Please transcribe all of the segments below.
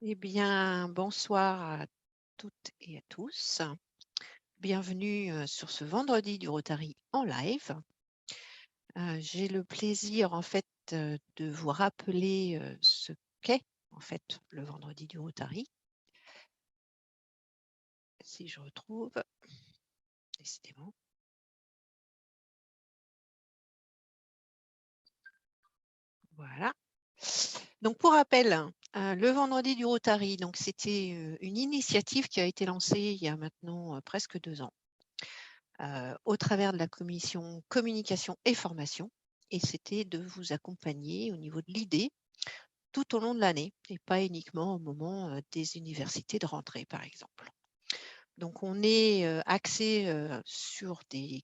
Eh bien, bonsoir à toutes et à tous. Bienvenue sur ce vendredi du Rotary en live. J'ai le plaisir en fait de vous rappeler ce qu'est en fait le vendredi du Rotary. Si je retrouve, décidément. Voilà. Donc pour rappel, le vendredi du Rotary, donc c'était une initiative qui a été lancée il y a maintenant presque 2 ans. Au travers de la commission communication et formation. Et c'était de vous accompagner au niveau de l'idée tout au long de l'année et pas uniquement au moment des universités de rentrée, par exemple. Donc, on est axé sur des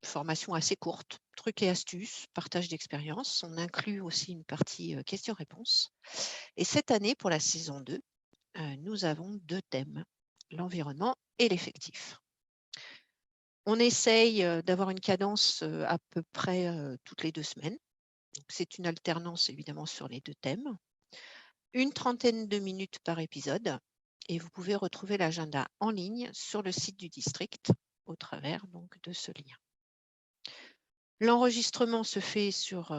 formations assez courtes, trucs et astuces, partage d'expériences. On inclut aussi une partie questions-réponses. Et cette année, pour la saison 2, nous avons 2 thèmes, l'environnement et l'effectif. On essaye d'avoir une cadence à peu près toutes les 2 semaines. C'est une alternance évidemment sur les 2 thèmes. Une trentaine de minutes par épisode et vous pouvez retrouver l'agenda en ligne sur le site du district au travers donc de ce lien. L'enregistrement se fait sur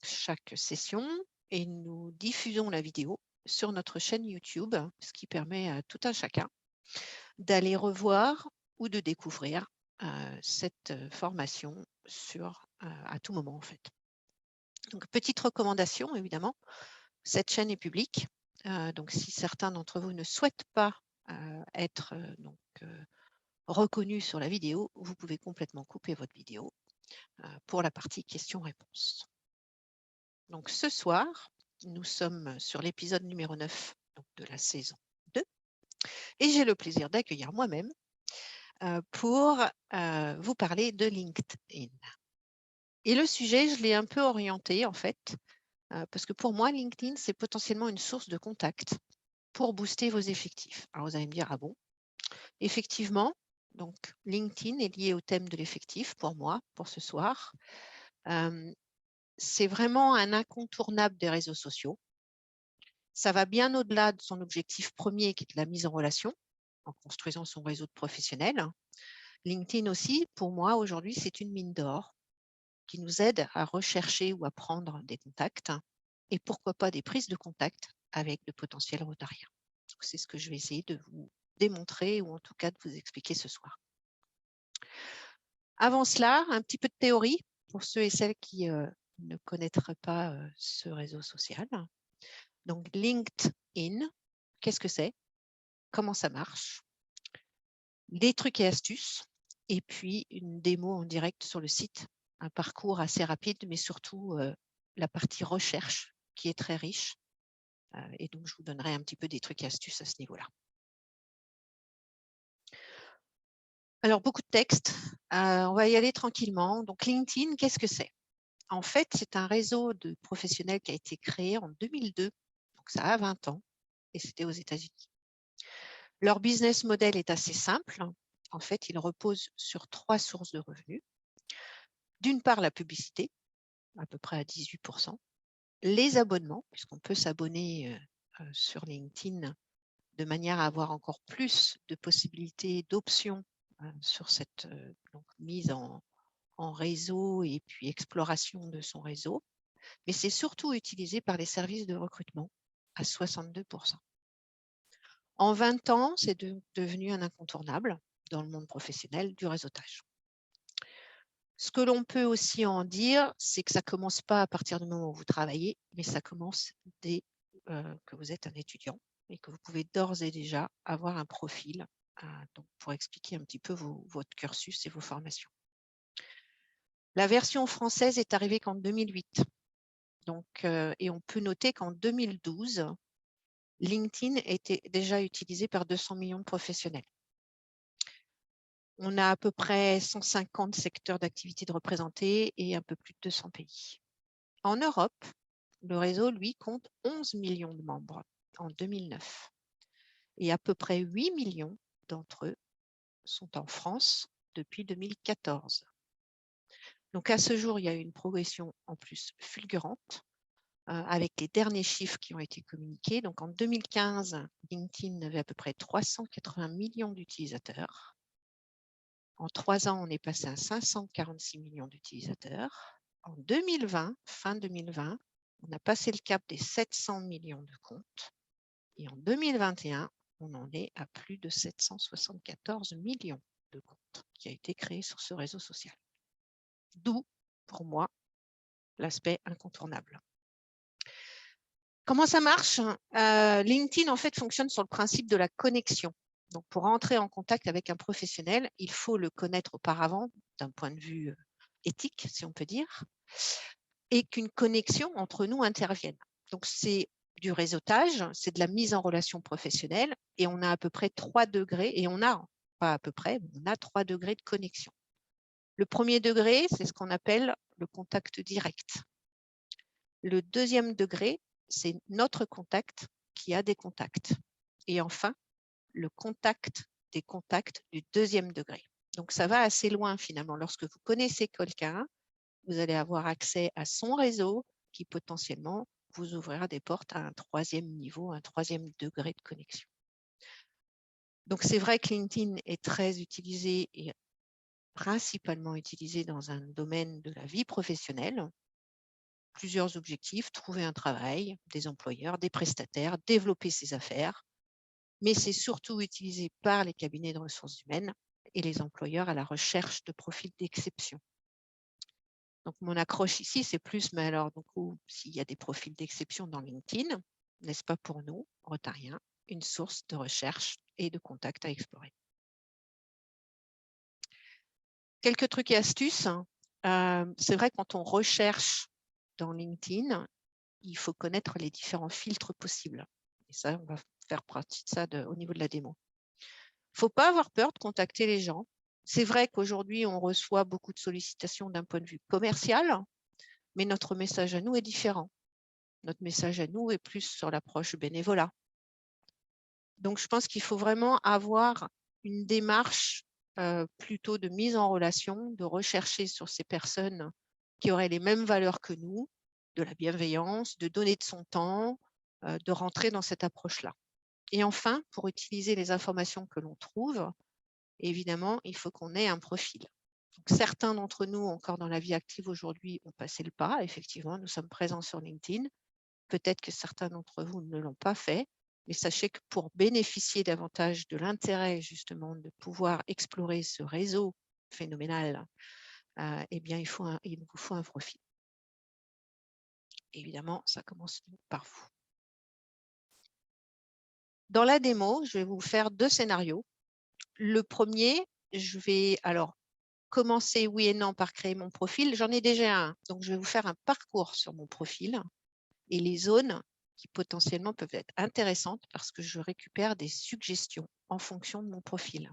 chaque session et nous diffusons la vidéo sur notre chaîne YouTube, ce qui permet à tout un chacun d'aller revoir ou de découvrir cette formation à tout moment en fait. Donc, petite recommandation évidemment, cette chaîne est publique. Donc, si certains d'entre vous ne souhaitent pas être reconnus sur la vidéo, vous pouvez complètement couper votre vidéo pour la partie questions-réponses. Donc, ce soir, nous sommes sur l'épisode numéro 9 donc, de la saison 2 et j'ai le plaisir d'accueillir moi-même pour vous parler de LinkedIn. Et le sujet, je l'ai un peu orienté en fait, parce que pour moi, LinkedIn, c'est potentiellement une source de contact pour booster vos effectifs. Alors vous allez me dire, ah bon? Effectivement, donc LinkedIn est lié au thème de l'effectif pour moi, pour ce soir. C'est vraiment un incontournable des réseaux sociaux. Ça va bien au-delà de son objectif premier qui est de la mise en relation, en construisant son réseau de professionnels. LinkedIn aussi, pour moi, aujourd'hui, c'est une mine d'or qui nous aide à rechercher ou à prendre des contacts et pourquoi pas des prises de contact avec de potentiels rotariens. C'est ce que je vais essayer de vous démontrer ou en tout cas de vous expliquer ce soir. Avant cela, un petit peu de théorie pour ceux et celles qui ne connaîtraient pas ce réseau social. Donc, LinkedIn, qu'est-ce que c'est? Comment ça marche? Des trucs et astuces et puis une démo en direct sur le site. Un parcours assez rapide, mais surtout la partie recherche qui est très riche. Et donc, je vous donnerai un petit peu des trucs et astuces à ce niveau-là. Alors, beaucoup de textes. On va y aller tranquillement. Donc, LinkedIn, qu'est-ce que c'est? En fait, c'est un réseau de professionnels qui a été créé en 2002. Donc, ça a 20 ans et c'était aux États-Unis. Leur business model est assez simple. En fait, il repose sur 3 sources de revenus. D'une part, la publicité, à peu près à 18%. Les abonnements, puisqu'on peut s'abonner sur LinkedIn de manière à avoir encore plus de possibilités, d'options sur cette mise en réseau et puis exploration de son réseau. Mais c'est surtout utilisé par les services de recrutement à 62%. En 20 ans, c'est devenu un incontournable dans le monde professionnel du réseautage. Ce que l'on peut aussi en dire, c'est que ça ne commence pas à partir du moment où vous travaillez, mais ça commence dès que vous êtes un étudiant et que vous pouvez d'ores et déjà avoir un profil donc pour expliquer un petit peu votre cursus et vos formations. La version française est arrivée qu'en 2008. Donc, et on peut noter qu'en 2012, LinkedIn était déjà utilisé par 200 millions de professionnels. On a à peu près 150 secteurs d'activité de représentés et un peu plus de 200 pays. En Europe, le réseau, lui, compte 11 millions de membres en 2009. Et à peu près 8 millions d'entre eux sont en France depuis 2014. Donc à ce jour, il y a eu une progression en plus fulgurante. avec les derniers chiffres qui ont été communiqués. Donc en 2015, LinkedIn avait à peu près 380 millions d'utilisateurs. En 3 ans, on est passé à 546 millions d'utilisateurs. En 2020, fin 2020, on a passé le cap des 700 millions de comptes. Et en 2021, on en est à plus de 774 millions de comptes qui a été créé sur ce réseau social. D'où, pour moi, l'aspect incontournable. Comment ça marche? LinkedIn, en fait, fonctionne sur le principe de la connexion. Donc, pour entrer en contact avec un professionnel, il faut le connaître auparavant, d'un point de vue éthique, si on peut dire, et qu'une connexion entre nous intervienne. Donc, c'est du réseautage, c'est de la mise en relation professionnelle, et on a à peu près 3 degrés, et on a, pas à peu près, on a 3 degrés de connexion. Le premier degré, c'est ce qu'on appelle le contact direct. Le deuxième degré, c'est notre contact qui a des contacts. Et enfin, le contact des contacts du deuxième degré. Donc, ça va assez loin finalement. Lorsque vous connaissez quelqu'un, vous allez avoir accès à son réseau qui potentiellement vous ouvrira des portes à un troisième niveau, un troisième degré de connexion. Donc, c'est vrai que LinkedIn est très utilisé et principalement utilisé dans un domaine de la vie professionnelle. Plusieurs objectifs, trouver un travail, des employeurs, des prestataires, développer ses affaires, mais c'est surtout utilisé par les cabinets de ressources humaines et les employeurs à la recherche de profils d'exception. Donc, mon accroche ici, c'est plus, mais alors, donc, s'il y a des profils d'exception dans LinkedIn, n'est-ce pas pour nous, Rotariens, une source de recherche et de contact à explorer. Quelques trucs et astuces. C'est vrai, quand on recherche dans LinkedIn, il faut connaître les différents filtres possibles. Et ça, on va faire partie de ça au niveau de la démo. Il ne faut pas avoir peur de contacter les gens. C'est vrai qu'aujourd'hui, on reçoit beaucoup de sollicitations d'un point de vue commercial, mais notre message à nous est différent. Notre message à nous est plus sur l'approche bénévolat. Donc, je pense qu'il faut vraiment avoir une démarche plutôt de mise en relation, de rechercher sur ces personnes qui auraient les mêmes valeurs que nous, de la bienveillance, de donner de son temps, de rentrer dans cette approche-là. Et enfin, pour utiliser les informations que l'on trouve, évidemment, il faut qu'on ait un profil. Donc, certains d'entre nous, encore dans la vie active aujourd'hui, ont passé le pas. Effectivement, nous sommes présents sur LinkedIn. Peut-être que certains d'entre vous ne l'ont pas fait, mais sachez que pour bénéficier davantage de l'intérêt justement de pouvoir explorer ce réseau phénoménal, eh bien, il vous faut un profil. Évidemment, ça commence par vous. Dans la démo, je vais vous faire 2 scénarios. Le premier, je vais alors commencer, oui et non, par créer mon profil. J'en ai déjà un, donc je vais vous faire un parcours sur mon profil et les zones qui potentiellement peuvent être intéressantes parce que je récupère des suggestions en fonction de mon profil.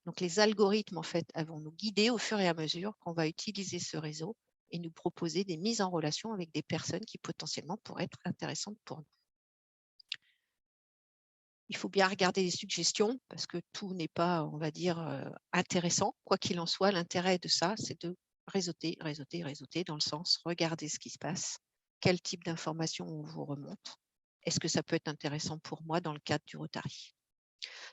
Donc, les algorithmes, en fait, vont nous guider au fur et à mesure qu'on va utiliser ce réseau et nous proposer des mises en relation avec des personnes qui potentiellement pourraient être intéressantes pour nous. Il faut bien regarder les suggestions parce que tout n'est pas, on va dire, intéressant. Quoi qu'il en soit, l'intérêt de ça, c'est de réseauter, réseauter, réseauter dans le sens, regardez ce qui se passe, quel type d'informations on vous remonte. Est-ce que ça peut être intéressant pour moi dans le cadre du Rotary?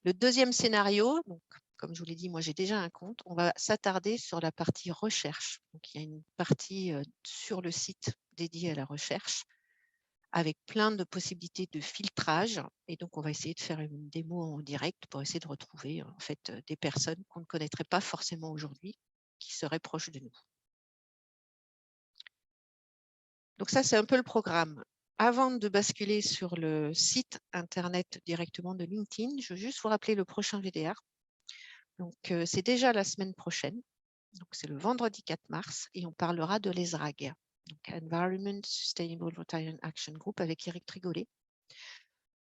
Le deuxième scénario, donc, comme je vous l'ai dit, moi j'ai déjà un compte, on va s'attarder sur la partie recherche. Donc, il y a une partie sur le site dédiée à la recherche avec plein de possibilités de filtrage. Et donc, on va essayer de faire une démo en direct pour essayer de retrouver en fait des personnes qu'on ne connaîtrait pas forcément aujourd'hui, qui seraient proches de nous. Donc ça, c'est un peu le programme. Avant de basculer sur le site internet directement de LinkedIn, je veux juste vous rappeler le prochain VDR. Donc, c'est déjà la semaine prochaine. Donc, c'est le vendredi 4 mars et on parlera de l'ESRAG, donc Environment Sustainable Rotarian Action Group avec Eric Trigolet.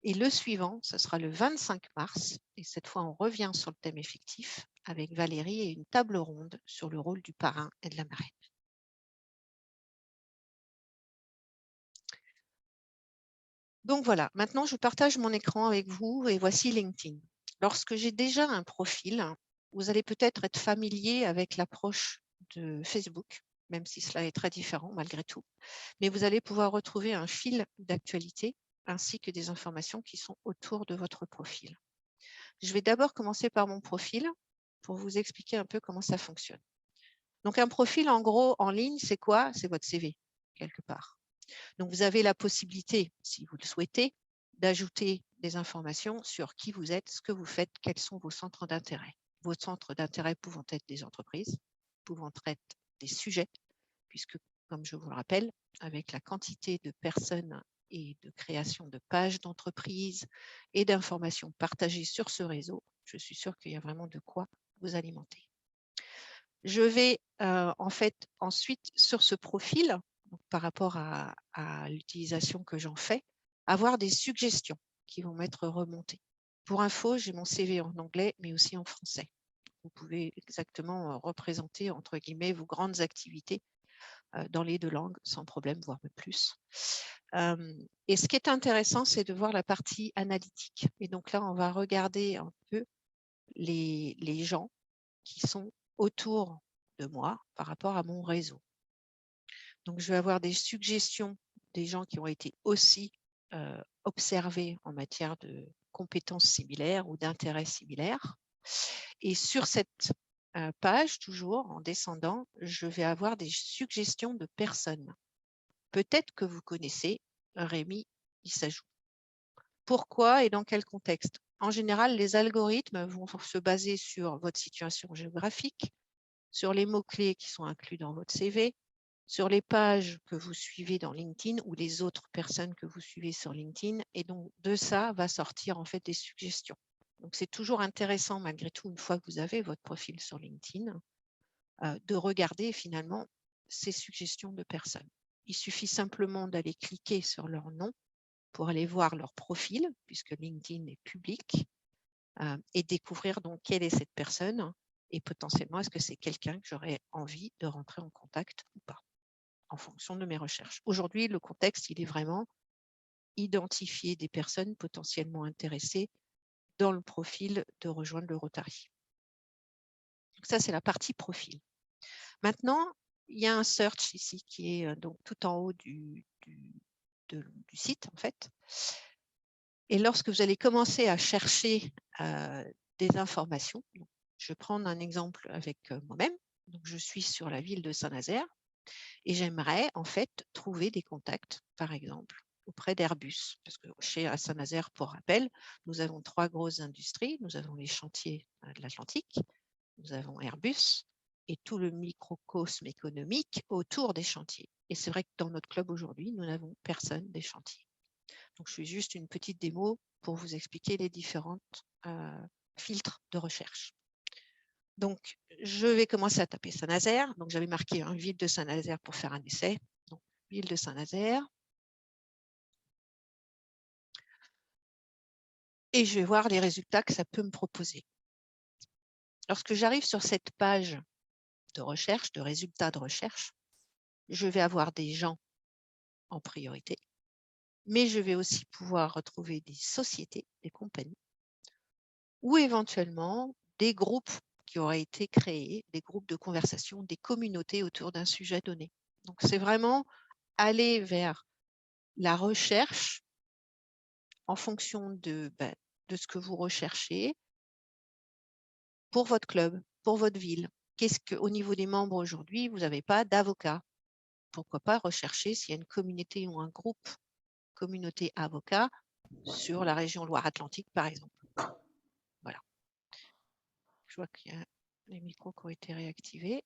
Et le suivant, ce sera le 25 mars et cette fois, on revient sur le thème effectif avec Valérie et une table ronde sur le rôle du parrain et de la marraine. Donc voilà, maintenant je partage mon écran avec vous et voici LinkedIn. Lorsque j'ai déjà un profil, vous allez peut-être être familier avec l'approche de Facebook. même si cela est très différent malgré tout. Mais vous allez pouvoir retrouver un fil d'actualité ainsi que des informations qui sont autour de votre profil. Je vais d'abord commencer par mon profil pour vous expliquer un peu comment ça fonctionne. Donc, un profil, en gros, en ligne, c'est quoi? C'est votre CV, quelque part. Donc, vous avez la possibilité, si vous le souhaitez, d'ajouter des informations sur qui vous êtes, ce que vous faites, quels sont vos centres d'intérêt. Vos centres d'intérêt pouvant être des entreprises, pouvant être des sujets, puisque, comme je vous le rappelle, avec la quantité de personnes et de création de pages d'entreprise et d'informations partagées sur ce réseau, je suis sûre qu'il y a vraiment de quoi vous alimenter. Je vais en fait ensuite sur ce profil, donc par rapport à l'utilisation que j'en fais, avoir des suggestions qui vont m'être remontées. Pour info, j'ai mon CV en anglais, mais aussi en français. Vous pouvez exactement représenter, entre guillemets, vos grandes activités dans les 2 langues, sans problème, voire même plus. Et ce qui est intéressant, c'est de voir la partie analytique. Et donc là, on va regarder un peu les gens qui sont autour de moi par rapport à mon réseau. Donc, je vais avoir des suggestions des gens qui ont été aussi observés en matière de compétences similaires ou d'intérêts similaires. Et sur cette page, toujours en descendant, je vais avoir des suggestions de personnes. Peut-être que vous connaissez Rémi Issajou. Pourquoi et dans quel contexte? En général, les algorithmes vont se baser sur votre situation géographique, sur les mots-clés qui sont inclus dans votre CV, sur les pages que vous suivez dans LinkedIn ou les autres personnes que vous suivez sur LinkedIn. Et donc, de ça va sortir en fait des suggestions. Donc, c'est toujours intéressant, malgré tout, une fois que vous avez votre profil sur LinkedIn, de regarder finalement ces suggestions de personnes. Il suffit simplement d'aller cliquer sur leur nom pour aller voir leur profil, puisque LinkedIn est public, et découvrir donc quelle est cette personne et potentiellement est-ce que c'est quelqu'un que j'aurais envie de rentrer en contact ou pas, en fonction de mes recherches. Aujourd'hui, le contexte, il est vraiment identifier des personnes potentiellement intéressées dans le profil de rejoindre le Rotary. Donc ça, c'est la partie profil. Maintenant, il y a un search ici qui est donc tout en haut du site, en fait. Et lorsque vous allez commencer à chercher des informations, je vais prendre un exemple avec moi-même. Donc, je suis sur la ville de Saint-Nazaire et j'aimerais en fait trouver des contacts, par exemple, auprès d'Airbus. Parce que chez Saint-Nazaire, pour rappel, nous avons 3 grosses industries. Nous avons les chantiers de l'Atlantique, nous avons Airbus et tout le microcosme économique autour des chantiers. Et c'est vrai que dans notre club aujourd'hui, nous n'avons personne des chantiers. Donc, je fais juste une petite démo pour vous expliquer les différents filtres de recherche. Donc, je vais commencer à taper Saint-Nazaire. Donc, j'avais marqué ville de Saint-Nazaire pour faire un essai. Donc, ville de Saint-Nazaire. Et je vais voir les résultats que ça peut me proposer. Lorsque j'arrive sur cette page de recherche, de résultats de recherche, je vais avoir des gens en priorité, mais je vais aussi pouvoir retrouver des sociétés, des compagnies, ou éventuellement des groupes qui auraient été créés, des groupes de conversation, des communautés autour d'un sujet donné. Donc, c'est vraiment aller vers la recherche en fonction de ce que vous recherchez pour votre club, pour votre ville. Qu'est-ce qu'au niveau des membres aujourd'hui, vous n'avez pas d'avocats? Pourquoi pas rechercher s'il y a une communauté ou un groupe, communauté avocats, sur la région Loire-Atlantique, par exemple. Voilà. Je vois qu'il y a les micros qui ont été réactivés.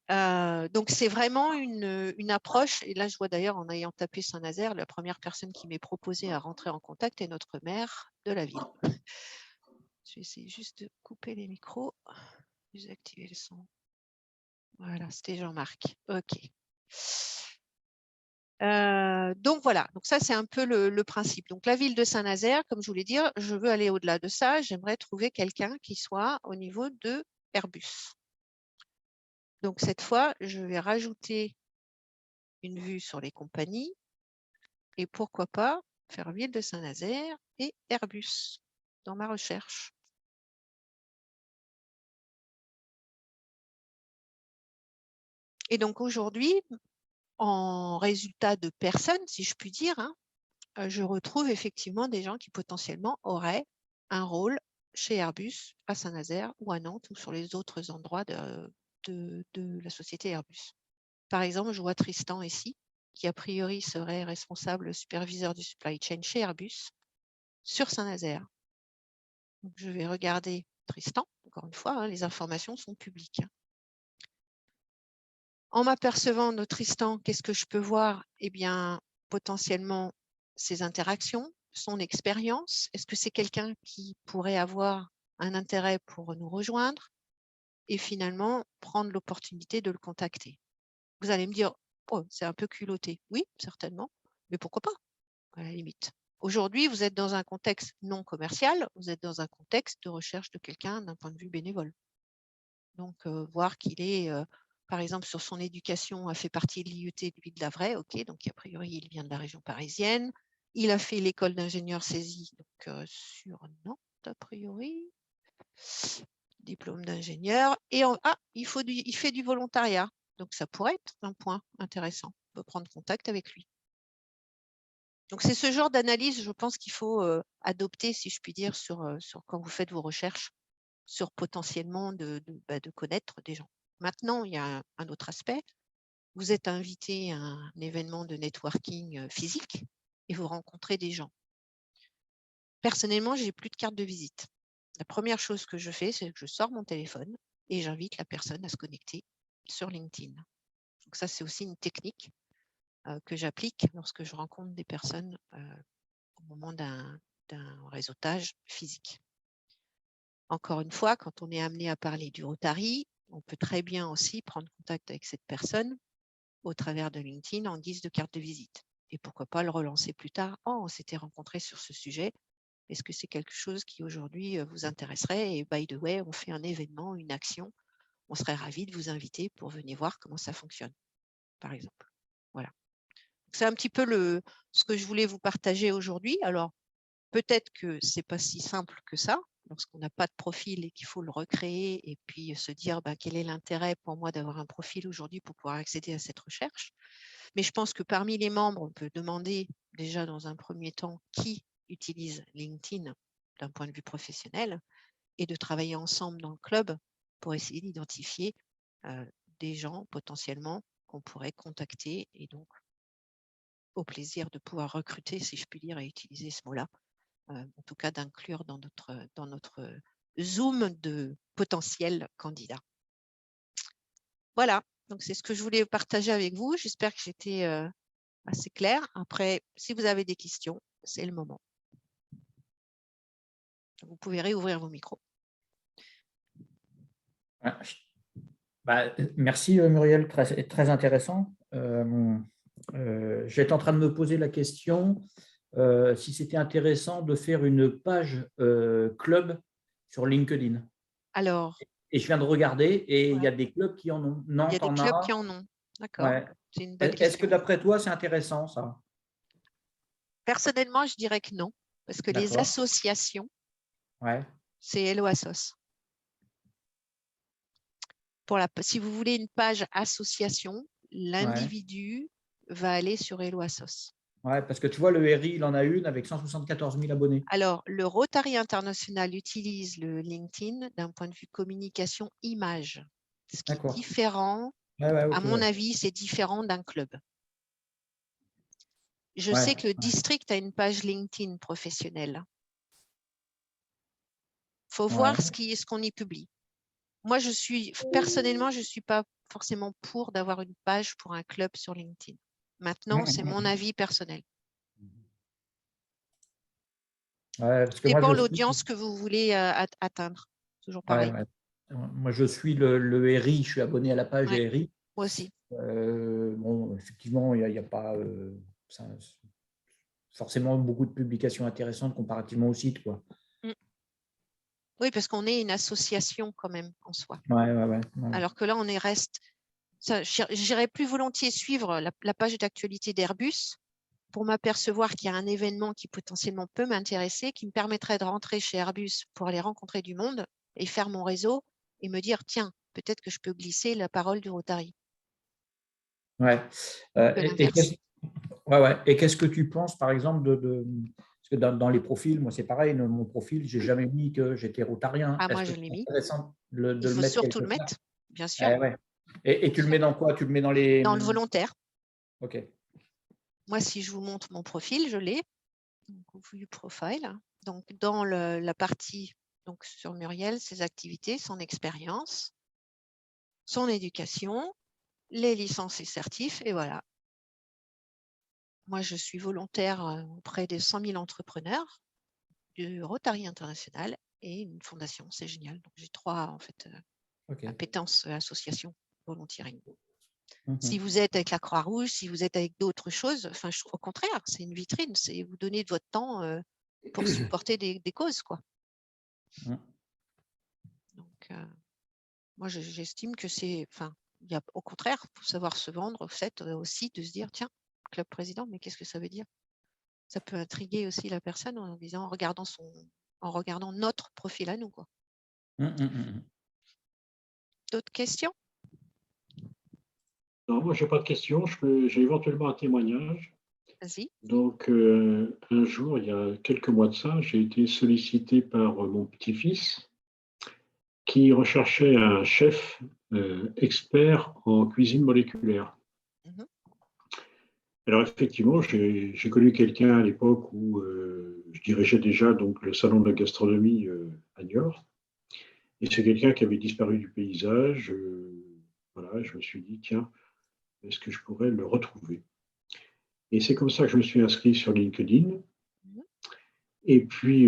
Donc, c'est vraiment une approche. Et là, je vois d'ailleurs, en ayant tapé Saint-Nazaire, la première personne qui m'est proposée à rentrer en contact est notre maire de la ville. Je vais essayer juste de couper les micros, désactiver le son. Voilà, c'était Jean-Marc. OK. Donc voilà, donc ça c'est un peu le principe. Donc la ville de Saint-Nazaire, comme je voulais dire, je veux aller au-delà de ça, j'aimerais trouver quelqu'un qui soit au niveau de Airbus. Donc cette fois, je vais rajouter une vue sur les compagnies et pourquoi pas faire ville de Saint-Nazaire et Airbus dans ma recherche. Et donc aujourd'hui, en résultat de personnes, si je puis dire, hein, je retrouve effectivement des gens qui potentiellement auraient un rôle chez Airbus à Saint-Nazaire ou à Nantes ou sur les autres endroits de la société Airbus. Par exemple, je vois Tristan ici, qui a priori serait responsable superviseur du supply chain chez Airbus sur Saint-Nazaire. Donc, je vais regarder Tristan, encore une fois, hein, les informations sont publiques. En m'apercevant de Tristan, qu'est-ce que je peux voir? Eh bien, potentiellement, ses interactions, son expérience. Est-ce que c'est quelqu'un qui pourrait avoir un intérêt pour nous rejoindre? Et finalement, prendre l'opportunité de le contacter. Vous allez me dire, oh, c'est un peu culotté. Oui, certainement, mais pourquoi pas, à la limite. Aujourd'hui, vous êtes dans un contexte non commercial, vous êtes dans un contexte de recherche de quelqu'un d'un point de vue bénévole. Donc, voir qu'il est, par exemple, sur son éducation, a fait partie de l'IUT de Ville-d'Avray, ok, donc a priori, il vient de la région parisienne. Il a fait l'école d'ingénieur saisie donc, sur Nantes, a priori, diplôme d'ingénieur. Et il fait du volontariat, donc ça pourrait être un point intéressant. On peut prendre contact avec lui. Donc, c'est ce genre d'analyse, je pense, qu'il faut adopter, si je puis dire, sur quand vous faites vos recherches, sur potentiellement de connaître des gens. Maintenant, il y a un autre aspect. Vous êtes invité à un événement de networking physique et vous rencontrez des gens. Personnellement, j'ai plus de carte de visite. La première chose que je fais, c'est que je sors mon téléphone et j'invite la personne à se connecter sur LinkedIn. Donc ça, c'est aussi une technique que j'applique lorsque je rencontre des personnes au moment d'un réseautage physique. Encore une fois, quand on est amené à parler du Rotary, on peut très bien aussi prendre contact avec cette personne au travers de LinkedIn en guise de carte de visite. Et pourquoi pas le relancer plus tard. Oh, on s'était rencontrés sur ce sujet. Est-ce que c'est quelque chose qui aujourd'hui vous intéresserait? Et by the way, on fait un événement, une action. On serait ravis de vous inviter pour venir voir comment ça fonctionne, par exemple. Voilà. C'est un petit peu ce que je voulais vous partager aujourd'hui. Alors, peut-être que ce n'est pas si simple que ça, lorsqu'on n'a pas de profil et qu'il faut le recréer et puis se dire quel est l'intérêt pour moi d'avoir un profil aujourd'hui pour pouvoir accéder à cette recherche. Mais je pense que parmi les membres, on peut demander déjà dans un premier temps qui utilise LinkedIn d'un point de vue professionnel et de travailler ensemble dans le club pour essayer d'identifier des gens potentiellement qu'on pourrait contacter et donc au plaisir de pouvoir recruter, si je puis dire, et utiliser ce mot-là, en tout cas d'inclure dans notre Zoom de potentiels candidats. Voilà, donc c'est ce que je voulais partager avec vous. J'espère que j'étais assez claire. Après, si vous avez des questions, c'est le moment. Vous pouvez réouvrir vos micros. Merci Muriel, très intéressant. J'étais en train de me poser la question si c'était intéressant de faire une page club sur LinkedIn. Alors, et je viens de regarder et il y a ouais. des clubs qui en ont. Il y a Nantes des en clubs a. qui en ont. D'accord, Ouais. c'est une bonne Est-ce que question. d'après toi, c'est intéressant ça? Personnellement, je dirais que non, parce que les D'accord. associations, Ouais. c'est Hello Assos. Si vous voulez une page association, Ouais. l'individu va aller sur Hello Assos. Ouais, parce que tu vois, le RI, il en a une avec 174 000 abonnés. Alors, le Rotary International utilise le LinkedIn d'un point de vue communication image, ce qui est D'accord. différent. Ouais, À ok, mon ouais. avis, c'est différent d'un club. Je Ouais, sais que le ouais. district a une page LinkedIn professionnelle. Il faut Ouais. voir ce qu'on y publie. Moi, personnellement, je ne suis pas forcément pour d'avoir une page pour un club sur LinkedIn. Maintenant, c'est mon avis personnel. Ouais, parce Tout que moi, dépend je de suis. l'audience que vous voulez atteindre. Toujours Ouais, pareil. ouais. Moi, je suis le RI, je suis abonné à la page Ouais, RI. moi aussi. Bon, effectivement, il n'y a pas forcément beaucoup de publications intéressantes comparativement au site, quoi. Mm. Oui, parce qu'on est une association quand même en soi. Ouais. Alors que là, j'irais plus volontiers suivre la page d'actualité d'Airbus pour m'apercevoir qu'il y a un événement qui potentiellement peut m'intéresser, qui me permettrait de rentrer chez Airbus pour aller rencontrer du monde et faire mon réseau et me dire, tiens, peut-être que je peux glisser la parole du Rotary. Ouais. que l'inverse. Ouais, ouais. Et qu'est-ce que tu penses, par exemple, parce que dans les profils, moi, c'est pareil, dans mon profil, j'ai jamais mis que j'étais rotarien. Ah, Est-ce moi, que je c'est l'ai mis. intéressant de Il le faut mettre surtout quelque le part? mettre, bien sûr, Eh ouais. Et bien tu le sûr. mets dans quoi? Tu le mets dans les… Dans le volontaire. OK. Moi, si je vous montre mon profil, je l'ai. Donc, View Profile. Donc, dans la partie donc, sur Muriel, ses activités, son expérience, son éducation, les licences et certifs, et voilà. Moi, je suis volontaire auprès des 100 000 entrepreneurs du Rotary International et une fondation, c'est génial. Donc, j'ai 3 en fait, OK. appétences associations volontaring. Si Mhm. vous êtes avec la Croix-Rouge, si vous êtes avec d'autres choses, enfin, au contraire, c'est une vitrine, c'est vous donner de votre temps pour supporter des causes, quoi. Mhm. Donc, moi, j'estime que c'est, enfin, il y a, au contraire, il faut savoir se vendre, fait aussi de se dire, tiens, club président, mais qu'est-ce que ça veut dire? Ça peut intriguer aussi la personne en disant, en regardant notre profil à nous, quoi. Mhm. D'autres questions? Non, moi, je n'ai pas de questions. J'ai éventuellement un témoignage. Vas-y. Donc, un jour, il y a quelques mois de ça, j'ai été sollicité par mon petit-fils qui recherchait un chef expert en cuisine moléculaire. Mhm. Alors, effectivement, j'ai connu quelqu'un à l'époque où je dirigeais déjà donc, le salon de la gastronomie à Niort. Et c'est quelqu'un qui avait disparu du paysage. Voilà, je me suis dit, tiens, est-ce que je pourrais le retrouver? Et c'est comme ça que je me suis inscrit sur LinkedIn. Mhm. Et puis,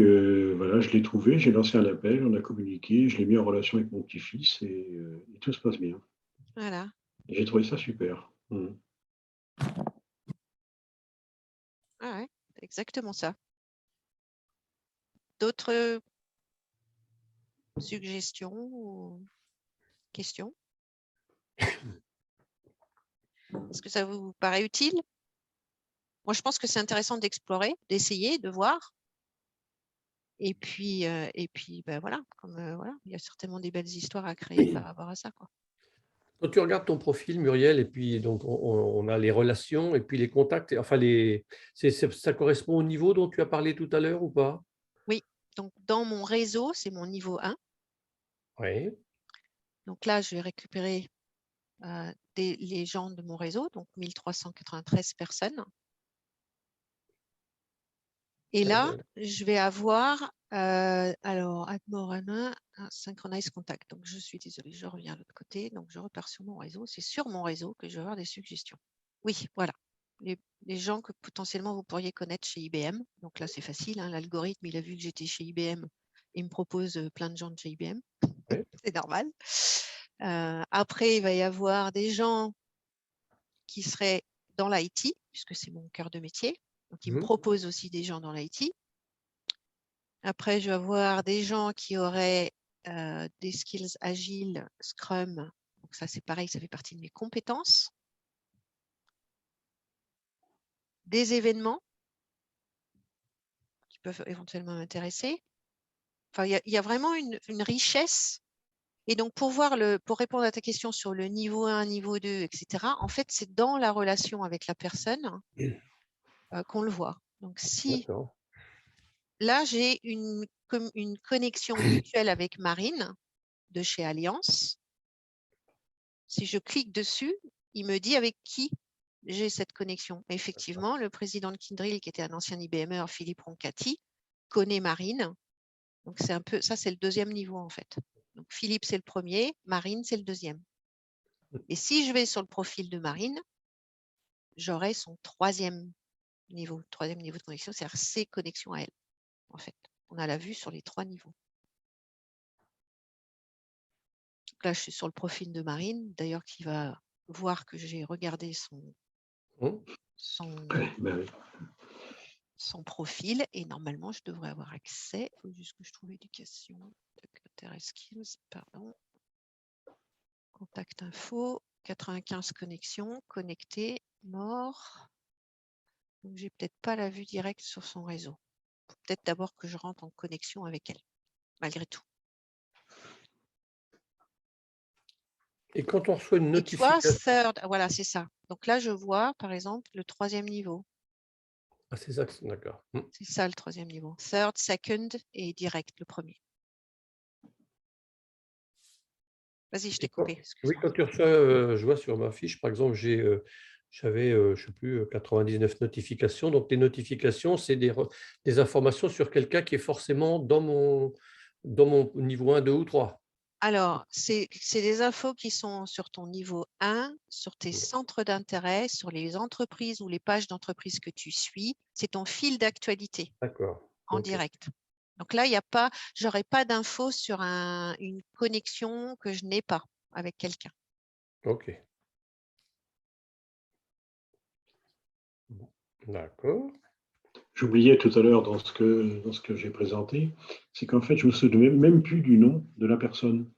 voilà, je l'ai trouvé, j'ai lancé un appel, on a communiqué, je l'ai mis en relation avec mon petit-fils et tout se passe bien. Voilà. Et j'ai trouvé ça super. Mm. Ah ouais, c'est exactement ça. D'autres suggestions ou questions? Est-ce que ça vous paraît utile? Moi, je pense que c'est intéressant d'explorer, d'essayer, de voir. Et puis, ben voilà, voilà, il y a certainement des belles histoires à créer par rapport à ça, quoi. Quand tu regardes ton profil, Muriel, et puis donc on a les relations et puis les contacts, enfin ça correspond au niveau dont tu as parlé tout à l'heure ou pas? Oui, donc dans mon réseau, c'est mon niveau 1. Oui. Donc là, je vais récupérer les gens de mon réseau, donc 1393 personnes. Et là, je vais avoir, alors, Add More Anna, Synchronize Contact. Donc, je suis désolée, je reviens de l'autre côté. Donc, je repars sur mon réseau. C'est sur mon réseau que je vais avoir des suggestions. Oui, voilà. Les gens que potentiellement vous pourriez connaître chez IBM. Donc là, c'est facile, hein, l'algorithme, il a vu que j'étais chez IBM. Il me propose plein de gens de chez IBM. Oui. C'est normal. Après, il va y avoir des gens qui seraient dans l'IT, puisque c'est mon cœur de métier. Donc, il me propose aussi des gens dans l'IT. Après, je vais avoir des gens qui auraient des skills agiles, Scrum. Donc ça, c'est pareil, ça fait partie de mes compétences. Des événements qui peuvent éventuellement m'intéresser. Enfin, il y a vraiment une richesse. Et donc, pour répondre à ta question sur le niveau 1, niveau 2, etc., en fait, c'est dans la relation avec la personne qu'on le voit. Donc, si là, j'ai une connexion mutuelle avec Marine de chez Alliance, si je clique dessus, il me dit avec qui j'ai cette connexion. Effectivement, le président de Kyndryl, qui était un ancien IBMer, Philippe Roncati, connaît Marine. Donc, c'est un peu, ça, c'est le deuxième niveau, en fait. Donc, Philippe, c'est le premier, Marine, c'est le deuxième. Et si je vais sur le profil de Marine, j'aurai son troisième niveau de connexion, c'est-à-dire ses connexions à elle, en fait. On a la vue sur les 3 niveaux. Donc là, je suis sur le profil de Marine, d'ailleurs, qui va voir que j'ai regardé son profil et normalement, je devrais avoir accès. Il faut juste que je trouve éducation. Skills, pardon. Contact info, 95 connexions, connecté, mort. Donc, j'ai peut-être pas la vue directe sur son réseau. Peut-être d'abord que je rentre en connexion avec elle, malgré tout. Et quand on reçoit une Et tu vois, notification… voilà, c'est ça. Donc là, je vois, par exemple, le 3e niveau. Ah, c'est ça, d'accord. C'est ça le 3e niveau. Third, second et direct, le premier. Vas-y, je t'ai coupé. Oui, Excuse-moi. quand tu reçois, je vois sur ma fiche, par exemple, j'avais, je ne sais plus, 99 notifications. Donc, les notifications, c'est des informations sur quelqu'un qui est forcément dans mon niveau 1, 2 ou 3. Alors, c'est des infos qui sont sur ton niveau 1, sur tes Ouais. centres d'intérêt, sur les entreprises ou les pages d'entreprise que tu suis. C'est ton fil d'actualité D'accord. en Ok. direct. Donc là, il y a pas, j'aurais pas d'infos sur une connexion que je n'ai pas avec quelqu'un. Ok. Bon. D'accord. J'oubliais tout à l'heure dans ce que j'ai présenté, c'est qu'en fait, je me souviens même plus du nom de la personne.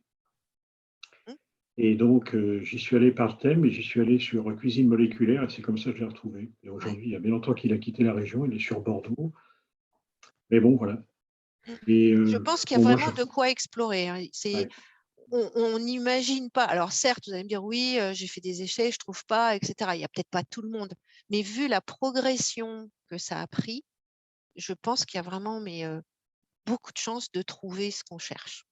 Hmm. Et donc, j'y suis allé par thème et j'y suis allé sur cuisine moléculaire et c'est comme ça que je l'ai retrouvé. Et aujourd'hui, il y a bien longtemps qu'il a quitté la région, il est sur Bordeaux. Mais bon, voilà. Et Je pense qu'il y a bon, moi, vraiment de quoi explorer, hein. ouais. On n'imagine pas. Alors certes, vous allez me dire oui, j'ai fait des essais, je trouve pas, etc. Il y a peut-être pas tout le monde, mais vu la progression que ça a pris, je pense qu'il y a vraiment beaucoup de chances de trouver ce qu'on cherche.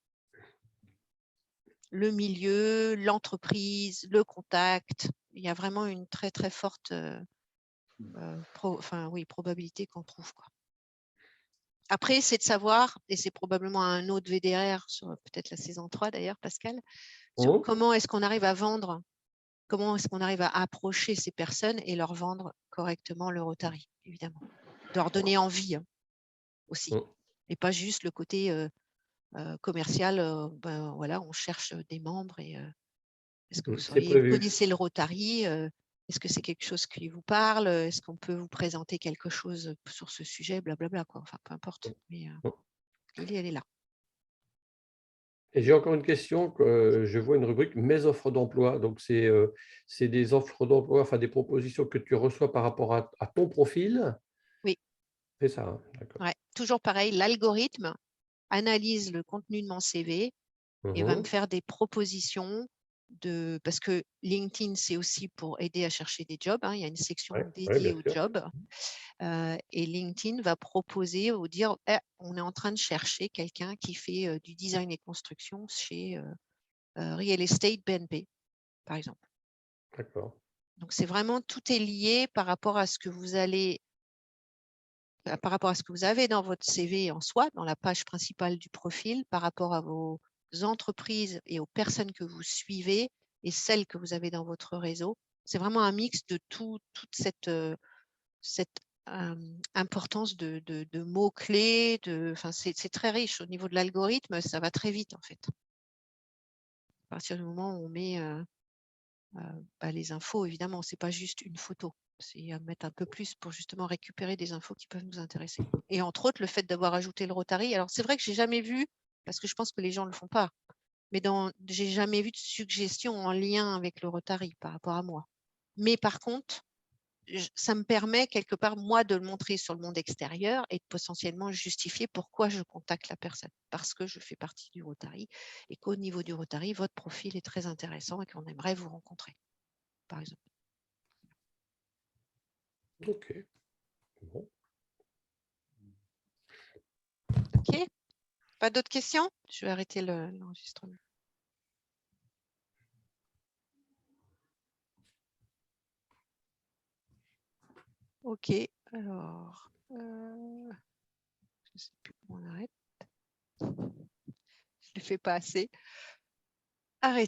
Le milieu, l'entreprise, le contact. Il y a vraiment une très très forte probabilité qu'on trouve, quoi. Après, c'est de savoir, et c'est probablement un autre VDR sur peut-être la saison 3 d'ailleurs, Pascal, sur comment est-ce qu'on arrive à vendre, comment est-ce qu'on arrive à approcher ces personnes et leur vendre correctement le Rotary, évidemment. De leur donner envie, hein, aussi. Et pas juste le côté commercial, voilà, on cherche des membres et est-ce que vous connaissez le Rotary, est-ce que c'est quelque chose qui vous parle, est-ce qu'on peut vous présenter quelque chose sur ce sujet, blablabla, quoi. Enfin, peu importe, mais l'idée, elle est là. Et j'ai encore une question, je vois une rubrique mes offres d'emploi. Donc, c'est des offres d'emploi, enfin des propositions que tu reçois par rapport à ton profil. Oui. C'est ça, hein, d'accord. Ouais, toujours pareil, l'algorithme analyse le contenu de mon CV et va me faire des propositions parce que LinkedIn, c'est aussi pour aider à chercher des jobs, hein. Il y a une section dédiée aux jobs. Et LinkedIn va proposer ou dire on est en train de chercher quelqu'un qui fait du design et construction chez Real Estate BNP, par exemple. D'accord. Donc, c'est vraiment, tout est lié par rapport à ce que vous allez, par rapport à ce que vous avez dans votre CV en soi, dans la page principale du profil, par rapport à vos entreprises et aux personnes que vous suivez et celles que vous avez dans votre réseau. C'est vraiment un mix de toute cette importance de mots-clés. C'est très riche. Au niveau de l'algorithme, ça va très vite, en fait. À partir du moment où on met les infos, évidemment, ce n'est pas juste une photo. C'est à mettre un peu plus pour justement récupérer des infos qui peuvent nous intéresser. Et entre autres, le fait d'avoir ajouté le Rotary. Alors, c'est vrai que je n'ai jamais vu, parce que je pense que les gens ne le font pas, mais je n'ai jamais vu de suggestion en lien avec le Rotary par rapport à moi. Mais par contre, ça me permet quelque part, moi, de le montrer sur le monde extérieur et de potentiellement justifier pourquoi je contacte la personne. Parce que je fais partie du Rotary et qu'au niveau du Rotary, votre profil est très intéressant et qu'on aimerait vous rencontrer, par exemple. Ok. Bon. OK. Pas d'autres questions? Je vais arrêter l'enregistrement. OK. Alors, je ne sais plus comment on arrête. Je ne le fais pas assez. Arrêtez.